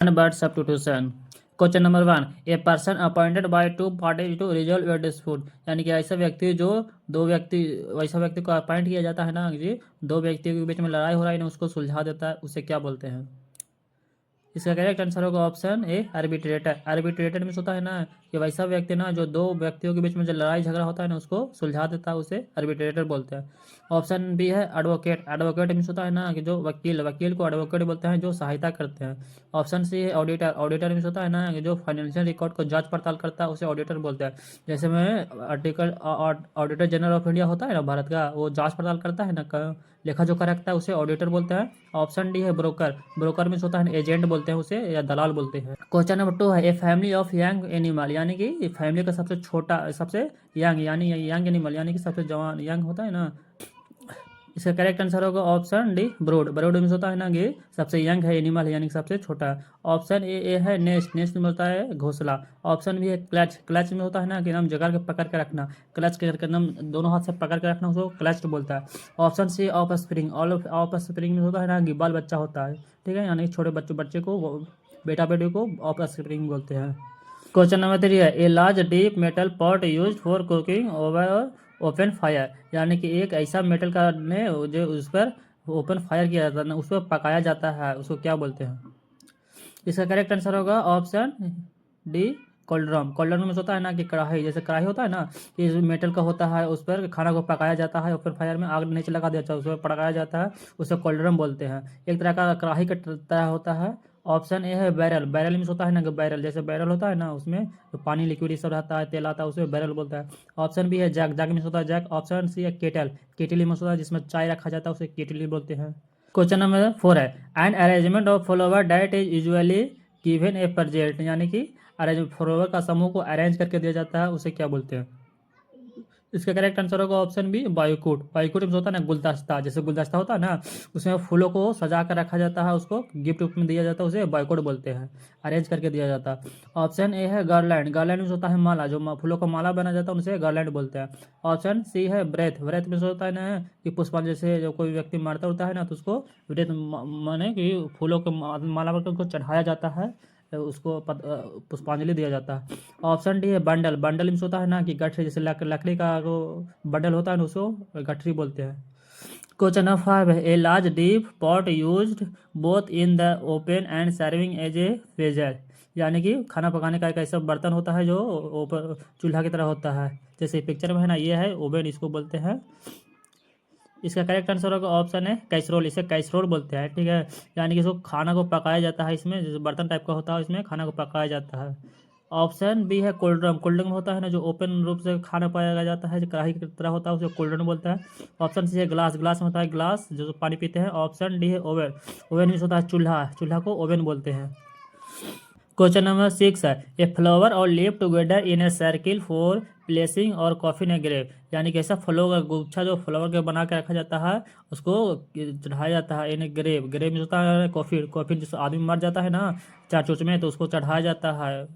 Bird substitution. Question number 1, a person appointed by two parties to resolve your dispute, यानी कि ऐसा व्यक्ति जो दो व्यक्ति वैसा व्यक्ति को अपॉइंट किया जाता है ना जी, दो व्यक्तियों के बीच में लड़ाई हो रहा है ना, उसको सुलझा देता है, उसे क्या बोलते हैं? इसका करेक्ट आंसर होगा ऑप्शन ए, आर्बिट्रेटर। आर्बिट्रेटर में होता है ना कि वैसा व्यक्ति ना जो दो व्यक्तियों के बीच में जो लड़ाई झगड़ा होता है ना, उसको सुलझा देता है, उसे आर्बिट्रेटर बोलते हैं। ऑप्शन बी है एडवोकेट। एडवोकेट में होता है ना कि जो वकील, वकील को एडवोकेट बोलते हैं, जो सहायता करते हैं। ऑप्शन सी है ऑडिटर। ऑडिटर में होता है ना कि जो फाइनेंशियल रिकॉर्ड को जांच पड़ताल करता है, उसे ऑडिटर बोलते हैं। जैसे में article auditor general of India होता है ना भारत का, वो जांच पड़ताल करता है ना, लेखा जोखा रखता है, उसे ऑडिटर बोलते हैं। ऑप्शन डी है ब्रोकर। ब्रोकर में होता है एजेंट बोलते हैं उसे, या दलाल बोलते हैं। क्वेश्चन नंबर 2 है, a family of young animal, यानी कि फैमिली का सबसे छोटा, सबसे यंग, यानी यंग एनिमल यानी कि सबसे जवान, यंग होता है ना, इसका करेक्ट आंसर होगा ऑप्शन डी, ब्रोड। ब्रोड में होता है ना कि सबसे यंग है एनिमल है, यानी कि सबसे छोटा। ऑप्शन ए है नेस्ट। नेस्ट में होता है घोंसला। ऑप्शन बी है क्लच। क्लच में होता है ना कि नाम जगह के पकड़ के रखना, क्लच के नाम दोनों हाथ से पकड़ के रखना, उसको क्लच बोलता है। Option C offspring. Offspring में होता है ना कि बाल बच्चा होता है, ठीक है, यानी छोटे बच्चे को, बेटा बेटी को ऑफ स्प्रिंग बोलते हैं। क्वेश्चन नंबर 3 है, a large deep metal pot use for cooking over open fire, यानी कि एक ऐसा मेटल का ने जो उस पर ओपन फायर किया जाता है ना, उस पर पकाया जाता है, उसको क्या बोलते हैं? इसका करेक्ट आंसर होगा ऑप्शन डी, कोल्ड्रम। कोल्ड्रम में होता है ना कि कढ़ाई, जैसे कढ़ाई होता है ना कि मेटल का होता है, उस पर खाना को पकाया जाता है, ओपन फायर में आग नीचे लगा दिया जाता है, उस पर पकाया जाता है, उसे कोल्ड्रम बोलते हैं। एक तरह का कढ़ाई का तरह होता है। ऑप्शन ए है बैरल। बैरल में होता है ना कि बैरल, जैसे बैरल होता है ना, उसमें जो पानी लिक्विड सब रहता है, तेल आता है, उसे बैरल बोलता है। ऑप्शन बी है जग। जग में होता है जग। ऑप्शन सी है केटल। केटली में होता है जिसमें चाय रखा जाता है, उसे केटली बोलते हैं। क्वेश्चन नंबर 4 है, an arrangement of flower diet is usually given A project, यानी कि अरेंज फ्लावर का समूह को अरेंज करके दिया जाता है, उसे क्या बोलते हैं? इसका करेक्ट आंसर होगा ऑप्शन बी, बाइकुट। बाइकुट में होता है ना गुलदस्ता, जैसे गुलदस्ता होता है ना, उसमें फूलों को सजा कर रखा जाता है, उसको गिफ्ट में दिया जाता है, उसे बाइकुट बोलते हैं, अरेंज करके दिया जाता है। ऑप्शन ए है गार्लैंड। गार्लैंड में होता है माला, जो फूलों का माला बना जाता है, उसे गार्लैंड बोलते हैं। ऑप्शन सी है ब्रेथ। ब्रेथ में होता है ना कि पुष्पांजलि, जैसे जो कोई व्यक्ति मारता होता है ना, तो उसको ब्रेथ माने कि फूलों के माला पर को चढ़ाया जाता है, उसको पुष्पांजलि दिया जाता है। ऑप्शन डी है बंडल। बंडल में होता है ना कि गठरी, जैसे लकड़ी का जो बंडल होता है ना, उसको गठरी बोलते हैं। क्वेश्चन नंबर 5 है, a large deep pot used both in the open and serving as a frazer, यानी कि खाना पकाने का एक ऐसा बर्तन होता है जो ऊपर चूल्हा की तरह होता है, जैसे पिक्चर में है ना, ये है ओवन, इसको बोलते हैं। इसका करेक्ट आंसर होगा ऑप्शन है कैसरोल। इसे कैसरोल बोलते हैं, ठीक है, यानी कि इसको खाना को पकाया जाता है, इसमें जैसे बर्तन टाइप का होता है, इसमें खाना को पकाया जाता है। ऑप्शन बी है कोल्ड ड्रम। कोल्ड ड्रम होता है ना जो ओपन रूप से खाना पकाया जाता है, जो कढ़ाई की तरह होता है, उसे कोल्ड ड्रम बोलता है। ऑप्शन सी है ग्लास। ग्लास में होता है ग्लास, जो पानी पीते हैं। ऑप्शन डी है ओवन। ओवन में होता है चूल्हा। चूल्हा को ओवन बोलते हैं। क्वेश्चन नंबर 6 है, ए फ्लावर और leave together in a circle for placing और कॉफिन ए ग्रेव, यानी कि ऐसा फलों का गुच्छा जो फ्लावर के बना के रखा जाता है, उसको चढ़ाया जाता है इन ए ग्रेव। ग्रेव में होता है कॉफिन। कॉफिन जिस आदमी मर जाता है ना चार चोच में, तो उसको चढ़ाया जाता है।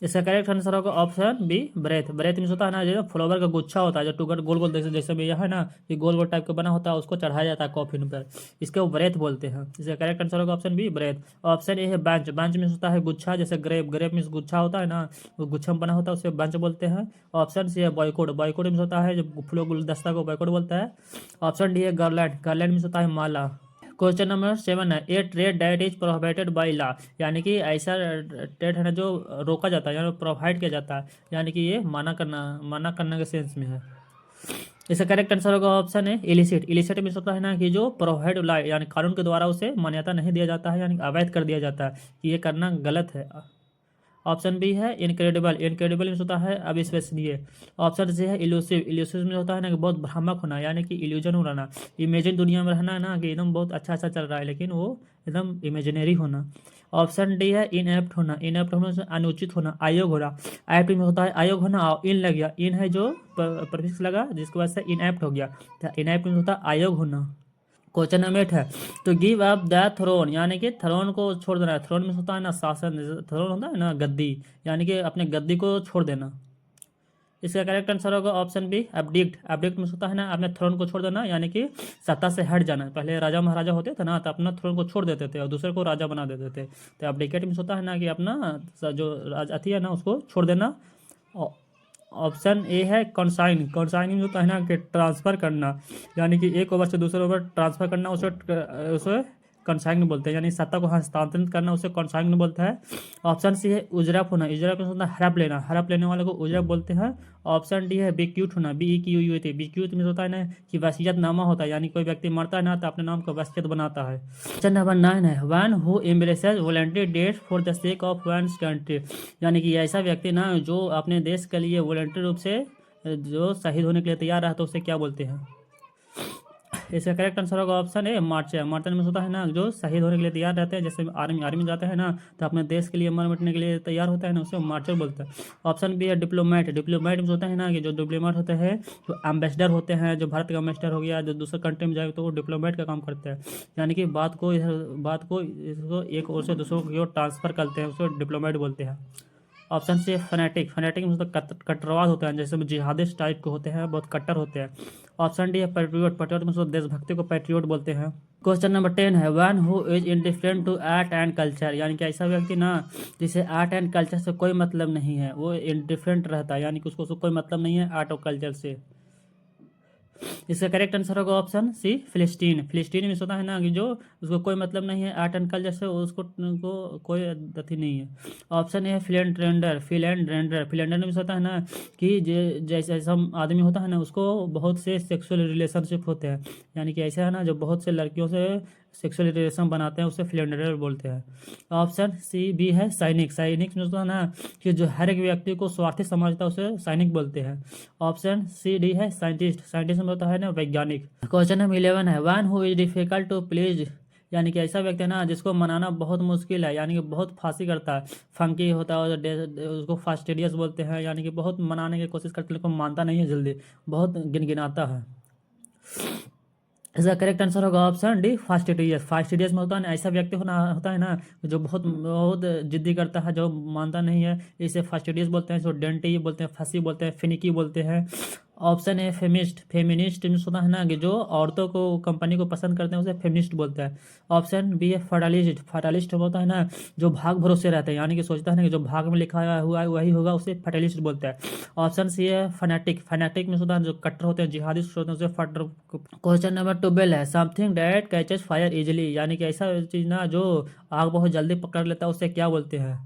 इसका करेक्ट आंसर होगा ऑप्शन बी, ब्रेथ। ब्रेथ में होता है ना जो फ्लावर का गुच्छा होता है, जो टुकड़ गोल गोल जैसे जैसे में यह है ना, ये गोल गोल टाइप का बना होता है, उसको चढ़ाया जाता है कॉफिन पर, इसके वो ब्रेथ बोलते हैं। इसका करेक्ट आंसर होगा option B, breath. Option A है बंच। बंच में होता है गुच्छा, जैसे ग्रेप। ग्रेप में गुच्छा होता है ना, वो गुच्छा में बना होता है, उसे बंच बोलते हैं। ऑप्शन सी है बॉयकोट। बॉयकोट में होता है जो फूलों गुलदस्ता को बॉयकोट बोलता है। ऑप्शन डी है गार्लैंड। गार्लैंड में होता है माला। क्वेश्चन नंबर 7 है, ए trade that is prohibited by law, यानी कि ऐसा ट्रेड है ना जो रोका जाता है, यानी प्रोवाइड किया जाता है, यानी कि ये मना करने के सेंस में है। इसका करेक्ट आंसर होगा ऑप्शन है इलिसिट। इलिसिट में होता है ना कि जो प्रोहिबिटेड लॉ, यानी कानून के द्वारा उसे मान्यता नहीं दिया जाता है, यानी अवैध कर दिया जाता है कि ये करना गलत है। ऑप्शन बी है इनक्रेडिबल। इनक्रेडिबल में होता है अविश्वसनीय। ऑप्शन सी है इल्यूसिव। इल्यूसिव में होता है ना कि बहुत भ्रामक होना, यानी कि इल्यूजन हो रहना, इमेजिन दुनिया में रहना ना कि एकदम बहुत अच्छा अच्छा चल रहा है, लेकिन वो एकदम इमेजिनरी होना। ऑप्शन डी है इनएप्ट होना। इनएप्ट होने से अनुचित होना, अयोग्य होना। एप्ट में होता है अयोग्य होना, और इन लग गया, इन है जो प्रफिक्स लगा जिसकी वजह से इनएप्ट हो गया, तो इनएप्ट में होता है अयोग्य होना। क्वेश्चन नंबर 8 है, तो गिव अप द थ्रोन, यानी कि थ्रोन को छोड़ देना। थ्रोन में होता है ना शासन, थ्रोन होता है ना गद्दी, यानी कि अपने गद्दी को छोड़ देना। इसका करेक्ट आंसर होगा ऑप्शन बी एब्डिक्ट। एब्डिक्ट में होता है ना अपने थ्रोन को छोड़ देना, यानी कि सत्ता से हट जाना। पहले राजा महाराजा होते थे ना, तो अपना थ्रोन को छोड़ देते थे और दूसरे को राजा बना देते थे। तो एब्डिकेट में होता है ना कि अपना जो राज अति है ना उसको छोड़ देना। ऑप्शन ए है कॉन्साइन। कॉन्साइन में होता है ना कि ट्रांसफ़र करना, यानी कि एक ओवर से दूसरे ओवर ट्रांसफ़र करना, उसे कॉन्साइन बोलते हैं। यानी सत्ता को हस्तांतरित करना उसे कॉन्साइन बोलता है। ऑप्शन सी है उजरप होना। उजरप में होता है हड़प लेना, हड़प लेने वाले को उजरप बोलते हैं। ऑप्शन डी है बीक्यूट होना। BEQUT। बीक्यूट में होता है ना कि वसीयतनामा होता है, यानी कोई व्यक्ति मरता है ना तो अपने नाम का वसीयत बनाता है। क्वेश्चन नंबर 9 है one who embraces voluntary death for the sake of one's country. यानी कि ऐसा व्यक्ति ना जो अपने देश के लिए वॉलंटरी रूप से जो शहीद होने के लिए तैयार रहा तो उसे क्या बोलते हैं। इसका करेक्ट आंसर होगा ऑप्शन ए मार्चर। मार्चर में होता है ना जो शहीद होने के लिए तैयार रहते हैं, जैसे आर्मी जाता है ना तो अपने देश के लिए मर मिटने के लिए तैयार होता है ना उसे मार्चर बोलता है। ऑप्शन बी है डिप्लोमेट। डिप्लोमेट में होता है ना कि जो डिप्लोमेट होते हैं जो एम्बेसडर होते हैं, जो भारत का एम्बेसडर हो गया जो दूसरे कंट्री में जाए तो वो डिप्लोमेट का काम करते हैं, यानी कि बात को इसको एक ओर से दूसरों की ओर ट्रांसफर करते हैं, उसको डिप्लोमेट बोलते हैं। ऑप्शन सी फनेटिक। फनेटिक में मतलब कट्टरवाद होते हैं, जैसे जिहादिस्ट टाइप के होते हैं, बहुत कट्टर होते हैं। ऑप्शन डी है पैट्रियोट। पैट्रियोट में मतलब देशभक्ति को पैट्रियोट बोलते हैं। क्वेश्चन नंबर 10 है one who is indifferent to art and culture. यानी कि ऐसा व्यक्ति ना जिसे आर्ट एंड कल्चर से कोई मतलब नहीं है, वो इंडिफरेंट रहता है, यानी कि उसको कोई मतलब नहीं है आर्ट और कल्चर से। इसका करेक्ट आंसर होगा ऑप्शन सी फिलिस्तीन। फिलिस्तीन में होता है ना कि जो उसको कोई मतलब नहीं है आर्ट एंड कल्चर से, उसको कोई अथी नहीं है। ऑप्शन ए है फिलेंड्रेंडर। फिलेंडर में होता है ना कि जैसे ऐसा आदमी होता है ना उसको बहुत से सेक्सुअल रिलेशनशिप होते हैं, यानी कि ऐसा है ना जो बहुत से लड़कियों से सेक्सुअल रिलेशन बनाते हैं उसे फिलेंडर बोलते हैं। ऑप्शन सी बी है सैनिक। सैनिक में होता है ना कि जो हर एक व्यक्ति को स्वार्थी समझता है उसे सैनिक बोलते हैं। ऑप्शन सी डी है साइंटिस्ट। साइंटिस्ट में होता है ना वैज्ञानिक। क्वेश्चन नंबर 11 है one who is difficult to please. यानी कि ऐसा व्यक्ति है ना जिसको मनाना बहुत मुश्किल है, यानी कि बहुत फांसी करता है, फंकी होता है और उसको फास्टिडियस बोलते हैं, यानी कि बहुत मनाने की कोशिश करते लेकिन मानता नहीं है जल्दी, बहुत गिनगिनाता है। इसका करेक्ट आंसर होगा ऑप्शन डी फास्टिडियस। फास्टिडियस में होता है ना ऐसा व्यक्ति होता है ना जो बहुत बहुत जिद्दी करता है, जो मानता नहीं है, इसे फास्टिडियस बोलते हैं। जो डेंटी बोलते हैं, फंसी बोलते हैं, फिनिकी बोलते हैं। ऑप्शन है फेमिस्ट। फेमिनिस्ट में होता है ना कि जो औरतों को कंपनी को पसंद करते हैं उसे फेमिनिस्ट बोलते हैं। ऑप्शन बी है फर्टालिस्ट। फर्टालिस्ट होता है ना जो भाग भरोसे रहते हैं, यानी कि सोचता है ना कि जो भाग में लिखा हुआ है वही होगा, उसे फर्टालिस्ट बोलते हैं। ऑप्शन सी है फनेटिक। फनेटिक में होता है जो कट्टर होते हैं, जिहादिस्ट होते हैं, उसे फटर। क्वेश्चन नंबर 12 है something that catches fire easily. यानी कि ऐसा चीज़ ना जो आग बहुत जल्दी पकड़ लेता है उसे क्या बोलते हैं।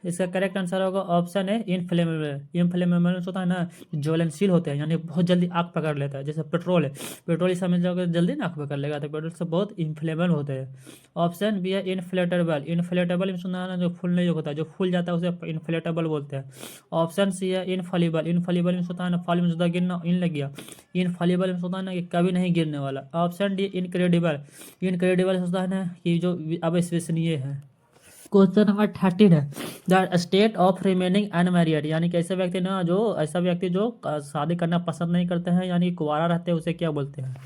इसका करेक्ट आंसर होगा ऑप्शन है इनफ्लेमेबल। इनफ्लेमेबल होता है ना ज्वलनशील होते हैं, यानी बहुत जल्दी आग पकड़ लेता है, जैसे पेट्रोल है। पेट्रोल इस समझ जाओगे जल्दी ना आग पकड़ लेगा, तो पेट्रोल से बहुत इनफ्लेमेबल होते हैं। ऑप्शन बी है इनफ्लेटेबल। इनफ्लेटेबल में सुना है ना जो फूलने योग्य होता है, जो फूल जाता है उसे इनफ्लेटेबल बोलते हैं। ऑप्शन सी है इनफॉलिबल। इनफॉलिबल में होता है ना फॉल में जुदा गिरना, इन लग गया। इनफॉलिबल में होता है ना कि कभी नहीं गिरने वाला। Option D incredible. इनक्रेडिबल होता है ना कि जो अविश्वसनीय है। क्वेश्चन नंबर 13 है the state of remaining unmarried. यानी कि ऐसा व्यक्ति जो शादी करना पसंद नहीं करते हैं, यानी कुंवारा रहते हैं, उसे क्या बोलते हैं।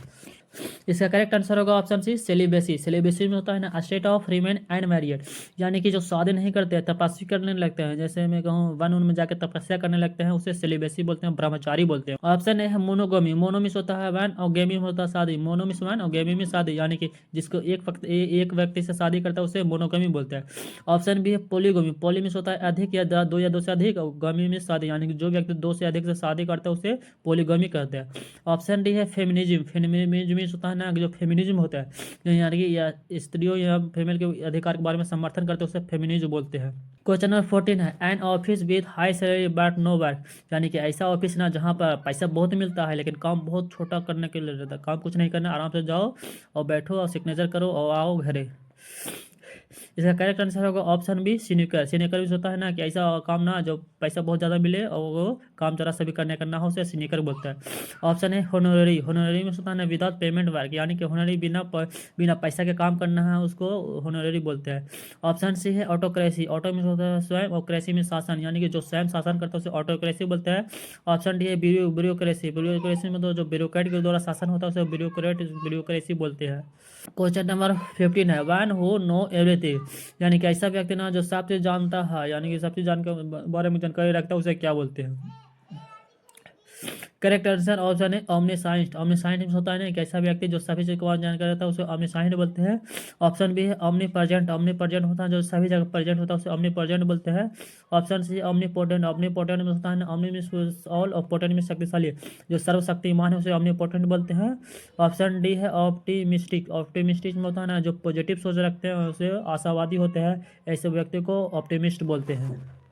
इसका करेक्ट आंसर होगा ऑप्शन सी सेलिबेसी। सेलिबेसी में होता है ना स्टेट ऑफ रिमेन अनमैरिड, यानी कि जो शादी नहीं करते हैं, तपस्वी करने लगते हैं, जैसे मैं कहूँ वन में जाकर तपस्या करने लगते हैं, उसे सेलिबेसी बोलते हैं, ब्रह्मचारी बोलते हैं। ऑप्शन ए है मोनोगमी। मोनोमिस होता है वन और गेमी में होता है शादी। मोनोमिस वन और गेमी में शादी, यानी कि जिसको एक व्यक्ति से शादी करता है उसे मोनोगमी बोलते हैं। ऑप्शन बी है पोलीगमी। पोलीमिस होता है अधिक या दो या दो से अधिक, और गमी में शादी, यानी कि जो व्यक्ति दो से अधिक से शादी करता है उसे पोलीगमी कहते हैं। ऑप्शन डी है फेमिनिज्म। फेमिनिज्म होता है ना जो फेमिनिज्म होता है, यानी कि या स्त्रियों या फीमेल के अधिकार के बारे में समर्थन करते हैं उसे फेमिनिज्म बोलते हैं। क्वेश्चन नंबर 14 है an office with high salary but no work. यानी कि ऐसा ऑफिस ना जहाँ पर पैसा बहुत मिलता है लेकिन काम बहुत छोटा करने के लिए रहता है, काम कुछ नहीं करना, आराम से जाओ और बैठो और सिग्नेचर करो और आओ घरे। इसका करेक्ट आंसर होगा ऑप्शन बी सिनिकर। सिनिकर भी होता है ना कि ऐसा काम ना जो पैसा बहुत ज़्यादा मिले और वो काम जरा सा भी करने करना हो, उसे सिनिकर बोलता है। ऑप्शन है होनोररी। होनोररी में होता है ना विदाउट पेमेंट वर्क, यानी कि होनोररी बिना पैसा के काम करना है उसको होनोररी बोलते हैं। ऑप्शन सी है ऑटोक्रेसी। ऑटो में होता है स्वयं और क्रेसी में शासन, यानी कि जो स्वयं शासन करता है उसे ऑटोक्रेसी बोलते हैं। ऑप्शन डी है ब्यूरोक्रेसी। ब्यूरोक्रेसी में तो जो ब्यूरोक्रेट के द्वारा शासन होता है उसे ब्यूरोक्रेसी बोलते हैं। क्वेश्चन नंबर 15 है वन हु नो एवरीथिंग। यानी कि ऐसा व्यक्ति ना जो सब चीज़ जानता है, यानी कि सब चीज़ बारे में जानकारी रखता है, उसे क्या बोलते हैं। करेक्ट आंसर ऑप्शन है ऑमनीसाइंट। ऑमनीसाइंट होता है ना एक ऐसा व्यक्ति जो सभी चीज़ को जानकारी रहता है, उसे ऑमनीसाइंट बोलते हैं। ऑप्शन बी है ऑमनी प्रेजेंट। ऑमनी प्रेजेंट होता है जो सभी जगह प्रेजेंट होता है, उसे ऑमनी प्रेजेंट बोलते हैं। Option C omnipotent. Omnipotent में होता है ना ऑमनी मीन्स ऑल और पोटेंट में शक्तिशाली, जो सर्वशक्तिमान है उसे ऑमनी पोटेंट बोलते हैं। ऑप्शन डी है ऑप्टिमिस्टिक। ऑप्टिमिस्टिक में होता है ना जो पॉजिटिव सोच रखते हैं उसे आशावादी होते हैं, ऐसे व्यक्ति को ऑप्टिमिस्ट बोलते हैं।